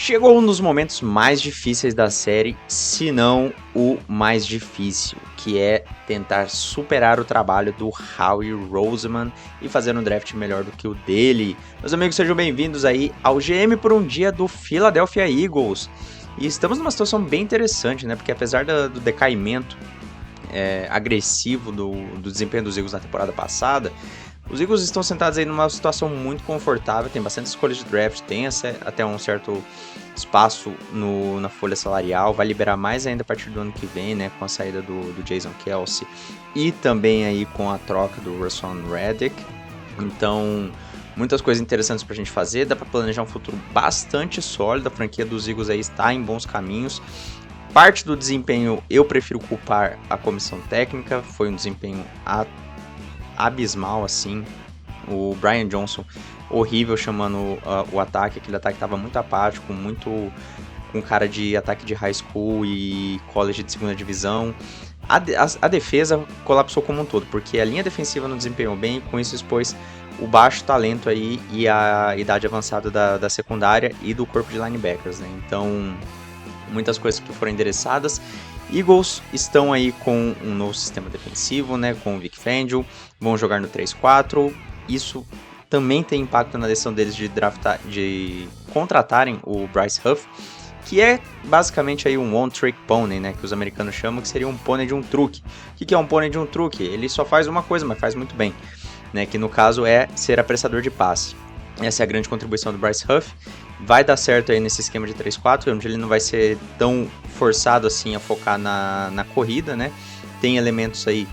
Chegou um dos momentos mais difíceis da série, se não o mais difícil, que é tentar superar o trabalho do Howie Roseman e fazer um draft melhor do que o dele. Meus amigos, sejam bem-vindos aí ao GM por um dia do Philadelphia Eagles. E estamos numa situação bem interessante, né? Porque apesar do decaimento agressivo do desempenho dos Eagles na temporada passada, os Eagles estão sentados aí numa situação muito confortável, tem bastante escolhas de draft, tem até um certo espaço na folha salarial, vai liberar mais ainda a partir do ano que vem, né, com a saída do Jason Kelce e também aí com a troca do Rashawn Reddick. Então, muitas coisas interessantes pra gente fazer, dá pra planejar um futuro bastante sólido, a franquia dos Eagles aí está em bons caminhos. Parte do desempenho eu prefiro culpar a comissão técnica, foi um desempenho abismal, assim. O Brian Johnson, horrível chamando o ataque, aquele ataque estava muito apático, muito com cara de ataque de high school e college de segunda divisão. A defesa colapsou como um todo, porque a linha defensiva não desempenhou bem, com isso expôs o baixo talento aí e a idade avançada da secundária e do corpo de linebackers, né? Então, muitas coisas que foram endereçadas. Eagles estão aí com um novo sistema defensivo, né, com o Vic Fangio, vão jogar no 3-4, isso também tem impacto na decisão deles de contratarem o Bryce Huff, que é basicamente aí um one-trick pony, né, que os americanos chamam, que seria um pônei de um truque. O que é um pônei de um truque? Ele só faz uma coisa, mas faz muito bem, né, que no caso é ser apressador de passe. Essa é a grande contribuição do Bryce Huff. Vai dar certo aí nesse esquema de 3-4, onde ele não vai ser tão forçado assim a focar na corrida, né? Tem elementos aí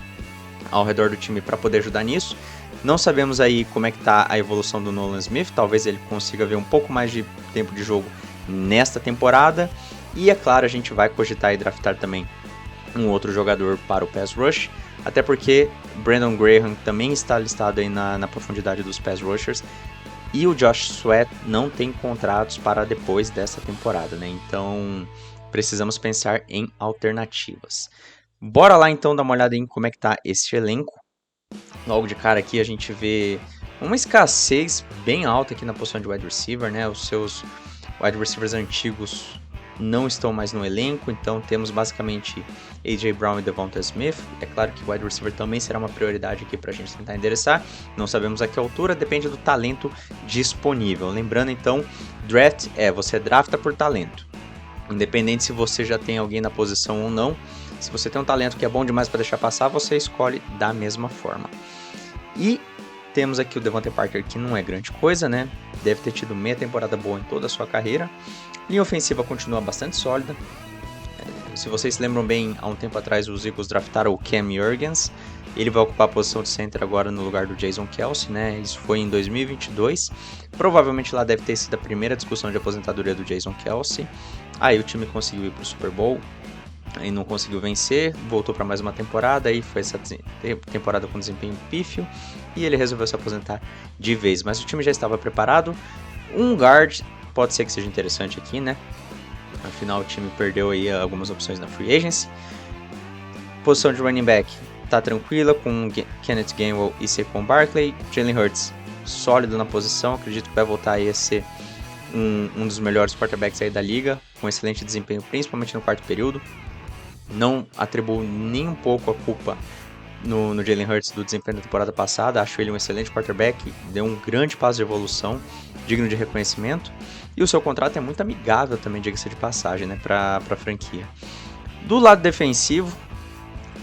ao redor do time para poder ajudar nisso. Não sabemos aí como é que tá a evolução do Nolan Smith, talvez ele consiga ver um pouco mais de tempo de jogo nesta temporada. E é claro, a gente vai cogitar e draftar também um outro jogador para o pass rush, até porque Brandon Graham também está listado aí na profundidade dos pass rushers. E o Josh Sweat não tem contratos para depois dessa temporada, né? Então, precisamos pensar em alternativas. Bora lá então dar uma olhada em como é que tá esse elenco. Logo de cara aqui a gente vê uma escassez bem alta aqui na posição de wide receiver, né? Os seus wide receivers antigos não estão mais no elenco, então temos basicamente A.J. Brown e Devonta Smith. É claro que o wide receiver também será uma prioridade aqui para a gente tentar endereçar, não sabemos a que altura, depende do talento disponível. Lembrando então, draft você drafta por talento, independente se você já tem alguém na posição ou não. Se você tem um talento que é bom demais para deixar passar, você escolhe da mesma forma. E temos aqui o Devontae Parker, que não é grande coisa, né? Deve ter tido meia temporada boa em toda a sua carreira. Linha ofensiva continua bastante sólida. Se vocês se lembram bem, há um tempo atrás os Eagles draftaram o Cam Jurgens. Ele vai ocupar a posição de center agora no lugar do Jason Kelce, né? Isso foi em 2022. Provavelmente lá deve ter sido a primeira discussão de aposentadoria do Jason Kelce. Aí o time conseguiu ir para o Super Bowl. Aí não conseguiu vencer, voltou para mais uma temporada, aí foi essa temporada com desempenho pífio e ele resolveu se aposentar de vez. Mas o time já estava preparado. Um guard pode ser que seja interessante aqui, né? Afinal o time perdeu aí algumas opções na free agency. Posição de running back tá tranquila com Kenneth Gainwell e Saquon Barkley. Jalen Hurts sólido na posição, acredito que vai voltar aí a ser um dos melhores quarterbacks aí da liga, com excelente desempenho, principalmente no quarto período. Não atribuo nem um pouco a culpa no Jalen Hurts do desempenho da temporada passada. Acho ele um excelente quarterback, deu um grande passo de evolução, digno de reconhecimento. E o seu contrato é muito amigável também, diga-se de passagem, né, para a franquia. Do lado defensivo,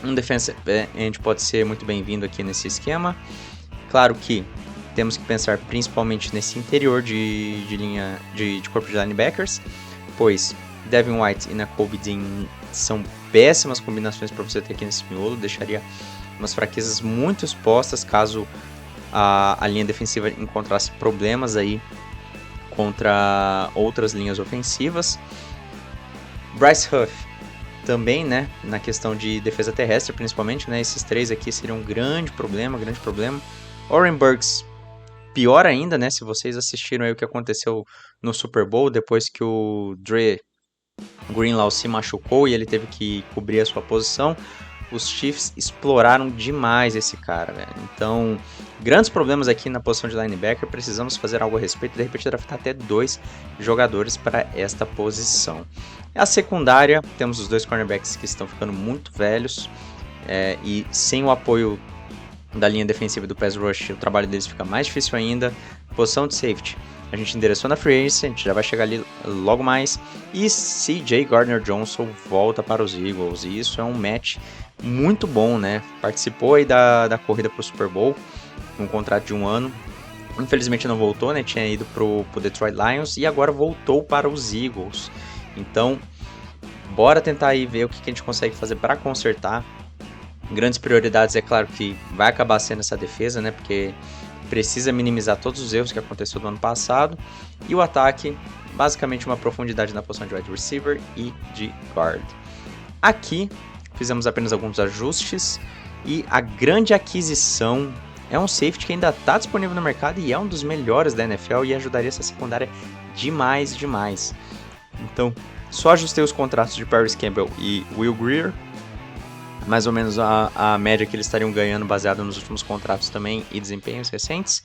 um defensive end pode ser muito bem-vindo aqui nesse esquema. Claro que temos que pensar principalmente nesse interior de linha de corpo de linebackers, pois Devin White e Nakobe Dean são péssimas combinações para você ter aqui nesse miolo, deixaria umas fraquezas muito expostas caso a linha defensiva encontrasse problemas aí contra outras linhas ofensivas. Bryce Huff também, né, na questão de defesa terrestre principalmente, né, esses três aqui seriam um grande problema. Oren Burks, pior ainda, né, se vocês assistiram aí o que aconteceu no Super Bowl, depois que o Dre Greenlaw se machucou e ele teve que cobrir a sua posição. os Chiefs exploraram demais esse cara, velho. Então, grandes problemas aqui na posição de linebacker, precisamos fazer algo a respeito, de repente draftar até 2 jogadores para esta posição. A secundária, temos os 2 cornerbacks que estão ficando muito velhos, e sem o apoio da linha defensiva do pass rush, o trabalho deles fica mais difícil ainda. Posição de safety, a gente endereçou na free agency, a gente já vai chegar ali logo mais. E C.J. Gardner-Johnson volta para os Eagles, e isso é um match muito bom, né? Participou aí da corrida para o Super Bowl, um contrato de 1 ano. Infelizmente não voltou, né? Tinha ido pro Detroit Lions e agora voltou para os Eagles. Então, bora tentar aí ver o que a gente consegue fazer para consertar. Grandes prioridades, é claro que vai acabar sendo essa defesa, né? Porque precisa minimizar todos os erros que aconteceu no ano passado. E o ataque, basicamente uma profundidade na posição de wide receiver e de guard. Aqui, fizemos apenas alguns ajustes. E a grande aquisição é um safety que ainda está disponível no mercado e é um dos melhores da NFL e ajudaria essa secundária demais. Então, só ajustei os contratos de Paris Campbell e Will Grier. Mais ou menos a média que eles estariam ganhando baseado nos últimos contratos também e desempenhos recentes.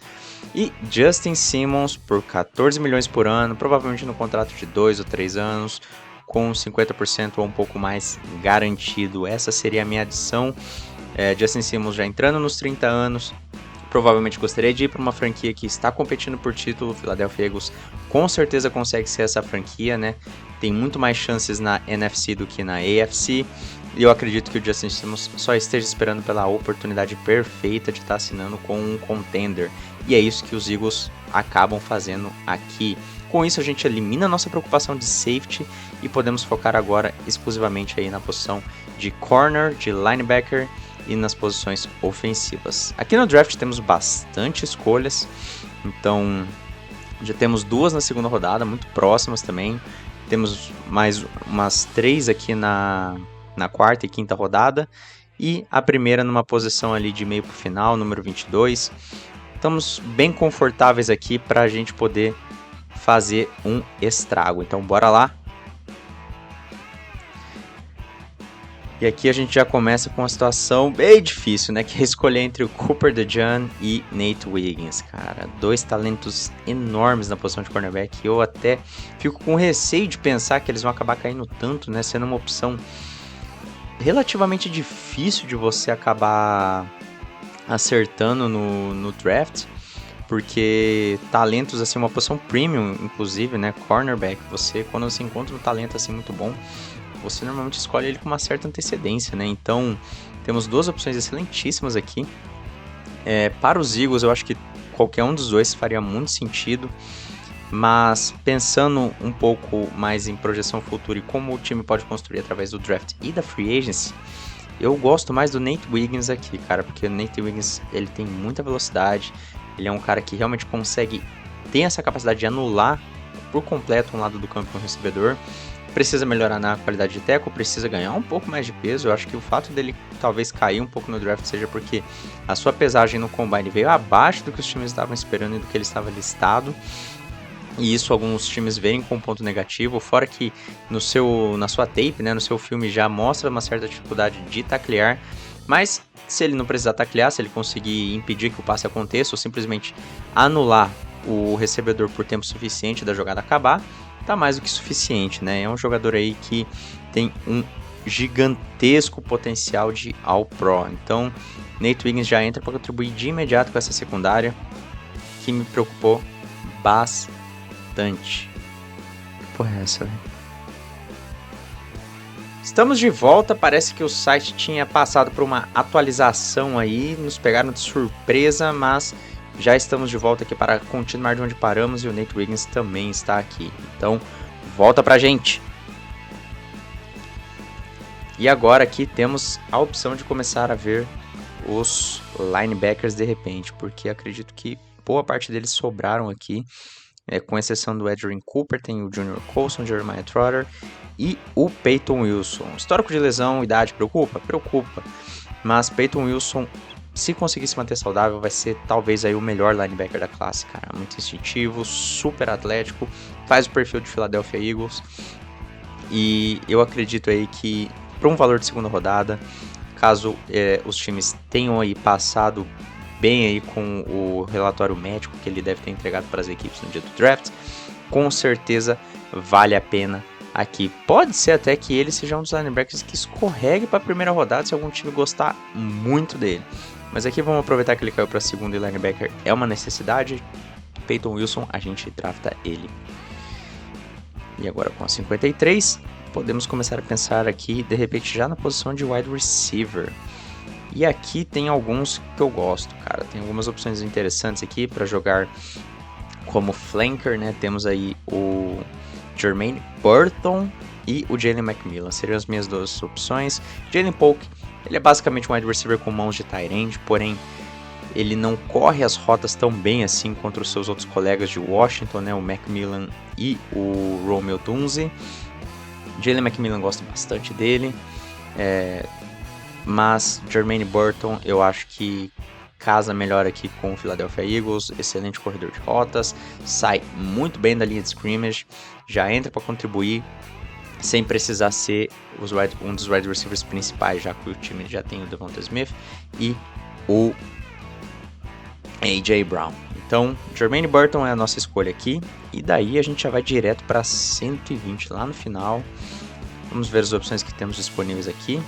E Justin Simmons por 14 milhões por ano, provavelmente no contrato de 2 ou 3 anos, com 50% ou um pouco mais garantido. Essa seria a minha adição. Justin Simmons já entrando nos 30 anos, provavelmente gostaria de ir para uma franquia que está competindo por título. O Philadelphia Eagles com certeza consegue ser essa franquia, né? Tem muito mais chances na NFC do que na AFC. E eu acredito que o Justin Simmons só esteja esperando pela oportunidade perfeita de estar assinando com um contender. E é isso que os Eagles acabam fazendo aqui. Com isso a gente elimina a nossa preocupação de safety e podemos focar agora exclusivamente aí na posição de corner, de linebacker e nas posições ofensivas. Aqui no draft temos bastante escolhas, então já temos 2 na segunda rodada, muito próximas também. Temos mais umas 3 aqui na quarta e quinta rodada, e a primeira numa posição ali de meio para o final, número 22. Estamos bem confortáveis aqui para a gente poder fazer um estrago, então bora lá. E aqui a gente já começa com uma situação bem difícil, né? Que é escolher entre o Cooper DeJean e Nate Wiggins, cara. 2 talentos enormes na posição de cornerback. Eu até fico com receio de pensar que eles vão acabar caindo tanto, né? Sendo uma opção relativamente difícil de você acabar acertando no draft. Porque talentos, assim, uma posição premium, inclusive, né? Cornerback, quando você encontra um talento assim muito bom, você normalmente escolhe ele com uma certa antecedência, né? Então, temos 2 opções excelentíssimas aqui. Para os Eagles, eu acho que qualquer um dos 2 faria muito sentido. Mas, pensando um pouco mais em projeção futura e como o time pode construir através do draft e da free agency, eu gosto mais do Nate Wiggins aqui, cara. Porque o Nate Wiggins, ele tem muita velocidade. Ele é um cara que realmente tem essa capacidade de anular por completo um lado do campo com o recebedor. Precisa melhorar na qualidade de tackle, precisa ganhar um pouco mais de peso. Eu acho que o fato dele talvez cair um pouco no draft seja porque a sua pesagem no combine veio abaixo do que os times estavam esperando e do que ele estava listado. E isso alguns times veem como ponto negativo, fora que na sua tape, né, no seu filme já mostra uma certa dificuldade de taclear. Mas se ele não precisar taclear, se ele conseguir impedir que o passe aconteça ou simplesmente anular o recebedor por tempo suficiente da jogada acabar, tá mais do que suficiente, né? É um jogador aí que tem um gigantesco potencial de All-Pro. Então, Nate Wiggins já entra para contribuir de imediato com essa secundária, que me preocupou bastante. Que porra é essa, velho? Estamos de volta, parece que o site tinha passado por uma atualização aí, nos pegaram de surpresa, mas já estamos de volta aqui para continuar de onde paramos e o Nate Wiggins também está aqui. Então, volta pra gente. E agora aqui temos a opção de começar a ver os linebackers de repente, porque acredito que boa parte deles sobraram aqui, com exceção do Adrian Cooper, tem o Junior Colson, Jeremiah Trotter e o Peyton Wilson. Histórico de lesão, idade, preocupa? Preocupa. Mas Peyton Wilson, se conseguir se manter saudável, vai ser talvez aí o melhor linebacker da classe, cara. Muito instintivo, super atlético, faz o perfil de Philadelphia Eagles. E eu acredito aí que, para um valor de segunda rodada, caso os times tenham aí passado bem aí com o relatório médico que ele deve ter entregado para as equipes no dia do draft, com certeza vale a pena aqui. Pode ser até que ele seja um dos linebackers que escorregue para a primeira rodada se algum time gostar muito dele. Mas aqui vamos aproveitar que ele caiu para a segunda e linebacker é uma necessidade. Peyton Wilson, a gente drafta ele. E agora com a 53, podemos começar a pensar aqui, de repente, já na posição de wide receiver. E aqui tem alguns que eu gosto, cara. Tem algumas opções interessantes aqui para jogar como flanker, né? Temos aí o Jermaine Burton e o Jalen McMillan. Seriam as minhas duas opções. Jalen Polk, ele é basicamente um wide receiver com mãos de tight end, porém ele não corre as rotas tão bem assim contra os seus outros colegas de Washington, né? O McMillan e o Romeo Tunzi. Jalen McMillan gosta bastante dele. Mas Jermaine Burton eu acho que casa melhor aqui com o Philadelphia Eagles, excelente corredor de rotas, sai muito bem da linha de scrimmage, já entra para contribuir sem precisar ser um dos wide receivers principais, já que o time já tem o Devonta Smith e o A.J. Brown. Então, Jermaine Burton é a nossa escolha aqui, e daí a gente já vai direto para 120 lá no final. Vamos ver as opções que temos disponíveis aqui.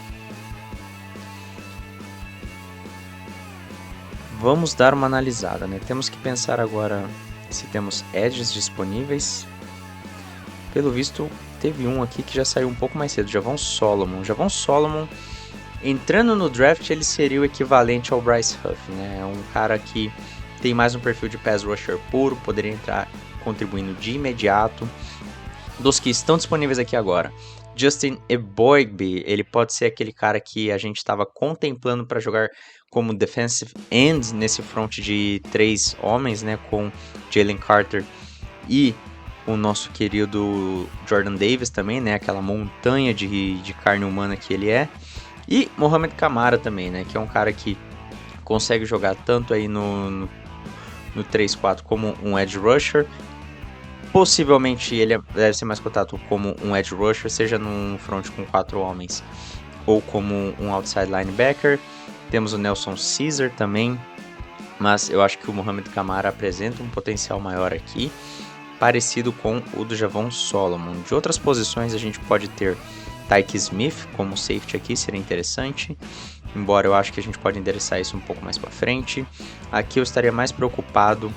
Vamos dar uma analisada, né? Temos que pensar agora se temos edges disponíveis. Pelo visto, teve um aqui que já saiu um pouco mais cedo, Javon Solomon. Javon Solomon, entrando no draft, ele seria o equivalente ao Bryce Huff, né? É um cara que tem mais um perfil de pass rusher puro, poderia entrar contribuindo de imediato. Dos que estão disponíveis aqui agora, Justin Eboigbe, ele pode ser aquele cara que a gente estava contemplando para jogar como defensive end nesse front de 3 homens, né, com Jalen Carter e o nosso querido Jordan Davis também, né, aquela montanha de carne humana que ele é, e Mohamed Kamara também, né, que é um cara que consegue jogar tanto aí no 3-4 como um edge rusher. Possivelmente ele deve ser mais cotado como um edge rusher, seja num front com 4 homens ou como um outside linebacker. Temos o Nelson Caesar também, mas eu acho que o Mohamed Kamara apresenta um potencial maior aqui, parecido com o do Javon Solomon. De outras posições a gente pode ter Tyke Smith como safety aqui, seria interessante, embora eu acho que a gente pode endereçar isso um pouco mais para frente. Aqui eu estaria mais preocupado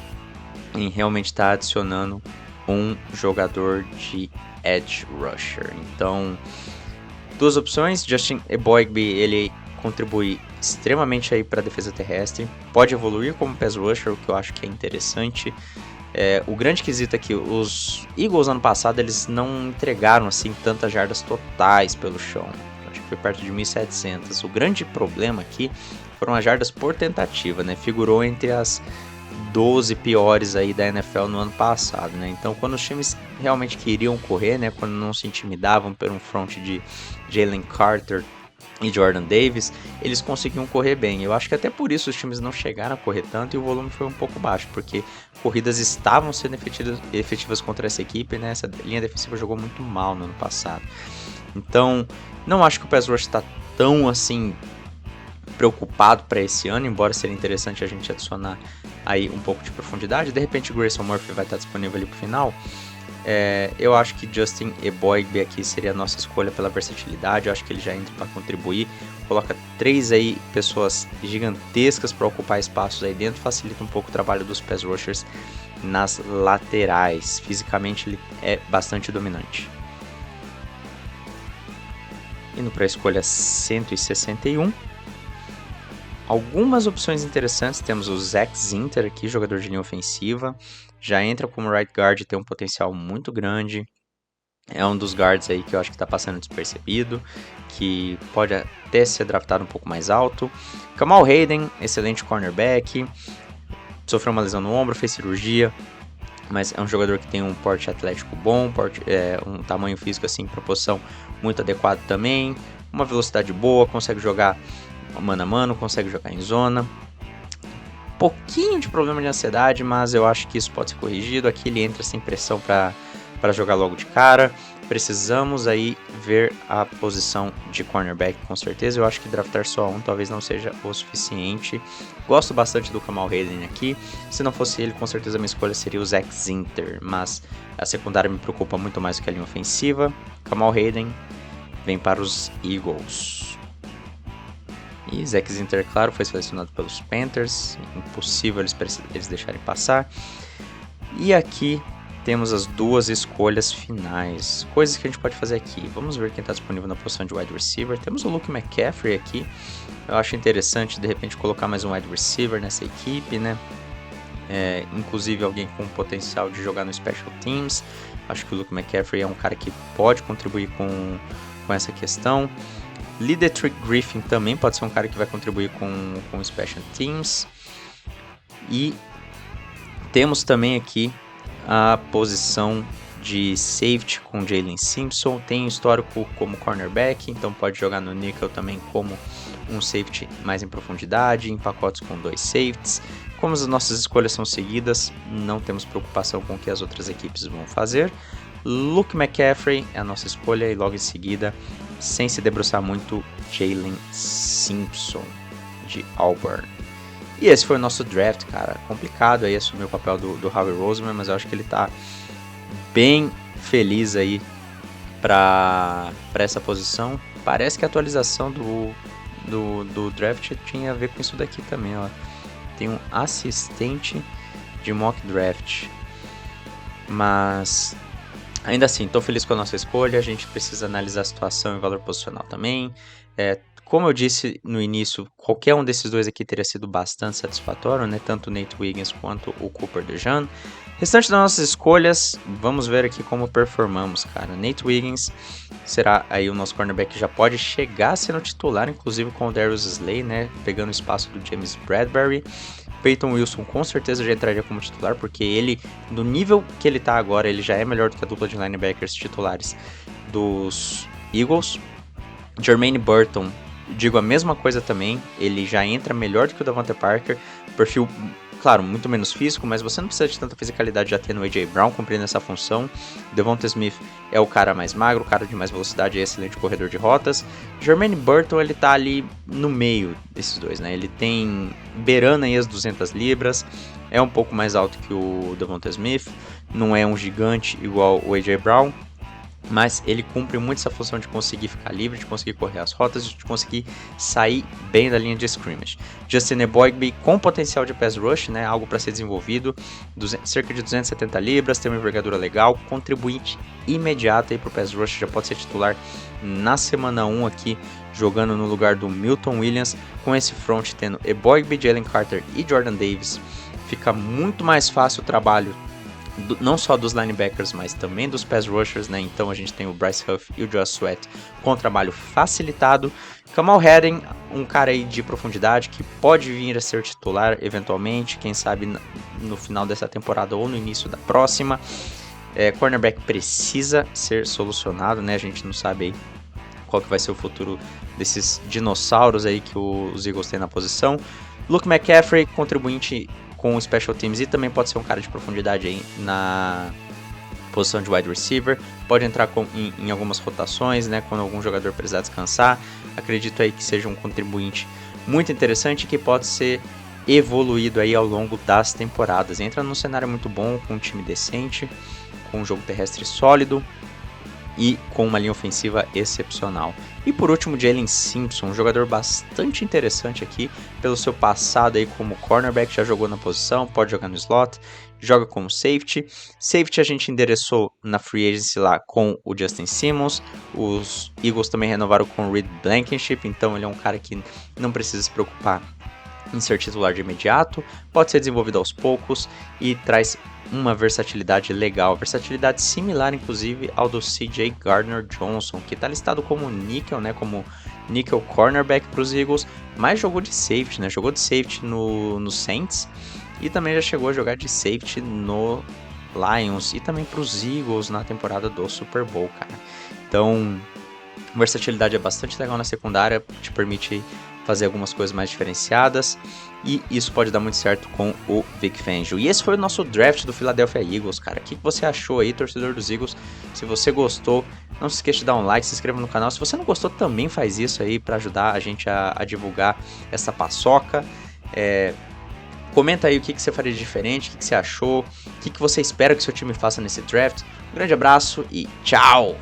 em realmente estar adicionando um jogador de edge rusher. Então, duas opções. Justin Eboigbe, ele contribui extremamente aí para a defesa terrestre, pode evoluir como pass rusher, o que eu acho que é interessante. O grande quesito é que os Eagles ano passado eles não entregaram assim tantas jardas totais pelo chão, acho que foi perto de 1.700. O grande problema aqui foram as jardas por tentativa, né? Figurou entre as 12 piores aí da NFL no ano passado, né? Então, quando os times realmente queriam correr, né, quando não se intimidavam por um front de Jalen Carter e Jordan Davis, eles conseguiam correr bem. Eu acho que até por isso os times não chegaram a correr tanto e o volume foi um pouco baixo, porque corridas estavam sendo efetivas contra essa equipe, né? Essa linha defensiva jogou muito mal no ano passado. Então, não acho que o pass rush está tão assim preocupado para esse ano, embora seria interessante a gente adicionar aí um pouco de profundidade. De repente o Grayson Murphy vai estar disponível ali para o final. Eu acho que Justin Eboigbe aqui seria a nossa escolha pela versatilidade. Eu acho que ele já entra para contribuir, coloca 3 aí pessoas gigantescas para ocupar espaços aí dentro, facilita um pouco o trabalho dos pass rushers nas laterais. Fisicamente ele é bastante dominante. Indo para a escolha 161, algumas opções interessantes. Temos o Zach Zinter aqui, jogador de linha ofensiva, já entra como right guard e tem um potencial muito grande. É um dos guards aí que eu acho que está passando despercebido, que pode até ser draftado um pouco mais alto. Kamal Hayden, excelente cornerback, sofreu uma lesão no ombro, fez cirurgia, mas é um jogador que tem um porte atlético bom, um tamanho físico assim, proporção muito adequado também, uma velocidade boa, consegue jogar mano a mano, consegue jogar em zona. Pouquinho de problema de ansiedade, mas eu acho que isso pode ser corrigido. Aqui ele entra sem pressão para para jogar logo de cara. Precisamos aí ver a posição de cornerback, com certeza. Eu acho que draftar só um talvez não seja o suficiente. Gosto bastante do Kamal Hayden aqui. Se não fosse ele, com certeza minha escolha seria o Zach Zinter. Mas a secundária me preocupa muito mais do que a linha ofensiva. Kamal Hayden vem para os Eagles. E Zach Zinter, claro, foi selecionado pelos Panthers. Impossível eles deixarem passar. E aqui temos as duas escolhas finais. Coisas que a gente pode fazer aqui. Vamos ver quem está disponível na posição de wide receiver. Temos o Luke McCaffrey aqui. Eu acho interessante, de repente, colocar mais um wide receiver nessa equipe, né? Inclusive alguém com potencial de jogar no Special Teams. Acho que o Luke McCaffrey é um cara que pode contribuir com essa questão. Ledrick Griffin também pode ser um cara que vai contribuir com Special Teams. E temos também aqui a posição de safety com Jalen Simpson. Tem histórico como cornerback, então pode jogar no nickel também como um safety mais em profundidade, em pacotes com 2 safeties. Como as nossas escolhas são seguidas, não temos preocupação com o que as outras equipes vão fazer. Luke McCaffrey é a nossa escolha e logo em seguida, sem se debruçar muito, Jalen Simpson de Auburn. E esse foi o nosso draft, cara. Complicado aí assumir o papel do Howie Roseman, mas eu acho que ele tá bem feliz aí pra essa posição. Parece que a atualização do draft tinha a ver com isso daqui também, ó. Tem um assistente de mock draft. Mas ainda assim, tô feliz com a nossa escolha. A gente precisa analisar a situação e valor posicional também. Como eu disse no início, qualquer um desses dois aqui teria sido bastante satisfatório, né? Tanto o Nate Wiggins quanto o Cooper DeJean. Restante das nossas escolhas, vamos ver aqui como performamos, cara. Nate Wiggins será aí o nosso cornerback que já pode chegar sendo titular, inclusive com o Darius Slay, né? Pegando o espaço do James Bradbury. Peyton Wilson com certeza já entraria como titular, porque ele, no nível que ele tá agora, ele já é melhor do que a dupla de linebackers titulares dos Eagles. Jermaine Burton, digo a mesma coisa também, ele já entra melhor do que o Devontae Parker, perfil, claro, muito menos físico, mas você não precisa de tanta fisicalidade já tendo o A.J. Brown cumprindo essa função. Devonta Smith é o cara mais magro, o cara de mais velocidade e excelente corredor de rotas. Jermaine Burton, ele tá ali no meio desses dois, né? Ele tem beirando aí as 200 libras, é um pouco mais alto que o Devonta Smith, não é um gigante igual o A.J. Brown, mas ele cumpre muito essa função de conseguir ficar livre, de conseguir correr as rotas, de conseguir sair bem da linha de scrimmage. Justin Eboigbe com potencial de pass rush, né, algo para ser desenvolvido, cerca de 270 libras, tem uma envergadura legal, contribuinte imediato para o pass rush, já pode ser titular na semana 1 aqui, jogando no lugar do Milton Williams, com esse front tendo Eboigbe, Jalen Carter e Jordan Davis. Fica muito mais fácil o trabalho não só dos linebackers, mas também dos pass rushers, né? Então a gente tem o Bryce Huff e o Josh Sweat com trabalho facilitado. Kamal Hayden, um cara aí de profundidade que pode vir a ser titular eventualmente, quem sabe no final dessa temporada ou no início da próxima. Cornerback precisa ser solucionado, né? A gente não sabe aí qual que vai ser o futuro desses dinossauros aí que os Eagles têm na posição. Luke McCaffrey, contribuinte com o Special Teams, e também pode ser um cara de profundidade aí na posição de wide receiver, pode entrar em algumas rotações, né, quando algum jogador precisar descansar. Acredito aí que seja um contribuinte muito interessante que pode ser evoluído aí ao longo das temporadas. Entra num cenário muito bom, com um time decente, com um jogo terrestre sólido e com uma linha ofensiva excepcional. E por último, Jalen Simpson, um jogador bastante interessante aqui, pelo seu passado aí como cornerback, já jogou na posição, pode jogar no slot, joga como safety. Safety a gente endereçou na free agency lá com o Justin Simmons, os Eagles também renovaram com o Reed Blankenship, então ele é um cara que não precisa se preocupar em ser titular de imediato, pode ser desenvolvido aos poucos e traz uma versatilidade legal, versatilidade similar inclusive ao do C.J. Gardner-Johnson, que está listado como nickel, né, como nickel cornerback para os Eagles, mas jogou de safety, né, jogou de safety no Saints e também já chegou a jogar de safety no Lions e também para os Eagles na temporada do Super Bowl, cara. Então, versatilidade é bastante legal na secundária, te permite fazer algumas coisas mais diferenciadas. e isso pode dar muito certo com o Vic Fangio. E esse foi o nosso draft do Philadelphia Eagles, cara. O que você achou aí, torcedor dos Eagles? Se você gostou, não se esqueça de dar um like, se inscreva no canal. Se você não gostou, também faz isso aí para ajudar a gente a divulgar essa paçoca. Comenta aí o que você faria de diferente, o que você achou, o que você espera que seu time faça nesse draft. Um grande abraço e tchau!